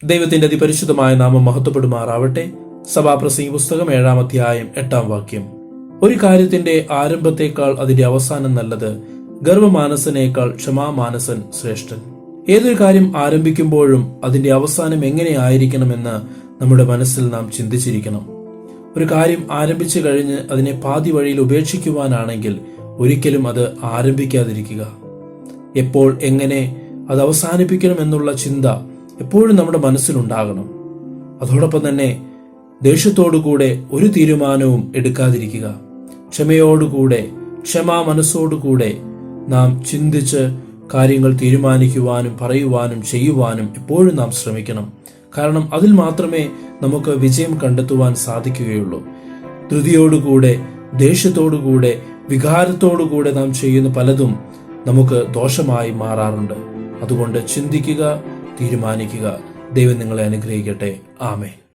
ദൈവത്തിന്റെ അതിപരിശുദ്ധമായ നാമം മഹത്വപ്പെടുമാറാവട്ടെ. സഭാപ്രസംഗി പുസ്തകം 7-ാം അധ്യായം 8-ാം വാക്യം. ഒരു കാര്യത്തിന്റെ ആരംഭത്തേക്കാൾ അതിന്റെ അവസാനം നല്ലത്, ഗർവമാനസനേക്കാൾ ക്ഷമാമാനസൻ ശ്രേഷ്ഠൻ. ഏതൊരു കാര്യം ആരംഭിക്കുമ്പോഴും അതിന്റെ അവസാനം എങ്ങനെ ആയിരിക്കണമെന്ന് നമ്മുടെ മനസ്സിൽ നാം ചിന്തിച്ചിരിക്കണം. ഒരു കാര്യം ആരംഭിച്ചു കഴിഞ്ഞ് അതിനെ പാതി വഴിയിൽ ഉപേക്ഷിക്കുവാനാണെങ്കിൽ ഒരിക്കലും അത് ആരംഭിക്കാതിരിക്കുക. എപ്പോൾ എങ്ങനെ അത് അവസാനിപ്പിക്കണമെന്നുള്ള ചിന്ത എപ്പോഴും നമ്മുടെ മനസ്സിലുണ്ടാകണം. അതോടൊപ്പം തന്നെ ദേഷ്യത്തോടുകൂടെ ഒരു തീരുമാനവും എടുക്കാതിരിക്കുക. ക്ഷമയോടുകൂടെ, മനസ്സോടുകൂടെ നാം ചിന്തിച്ച് കാര്യങ്ങൾ തീരുമാനിക്കുവാനും പറയുവാനും ചെയ്യുവാനും എപ്പോഴും നാം ശ്രമിക്കണം. കാരണം അതിൽ മാത്രമേ നമുക്ക് വിജയം കണ്ടെത്തുവാൻ സാധിക്കുകയുള്ളൂ. ധൃതിയോടുകൂടെ, ദേഷ്യത്തോടുകൂടെ, വികാരത്തോടുകൂടെ നാം ചെയ്യുന്ന പലതും നമുക്ക് ദോഷമായി മാറാറുണ്ട്. അതുകൊണ്ട് ചിന്തിക്കുക, തീരുമാനിക്കുക. ദൈവം നിങ്ങളെ അനുഗ്രഹിക്കട്ടെ. ആമേൻ.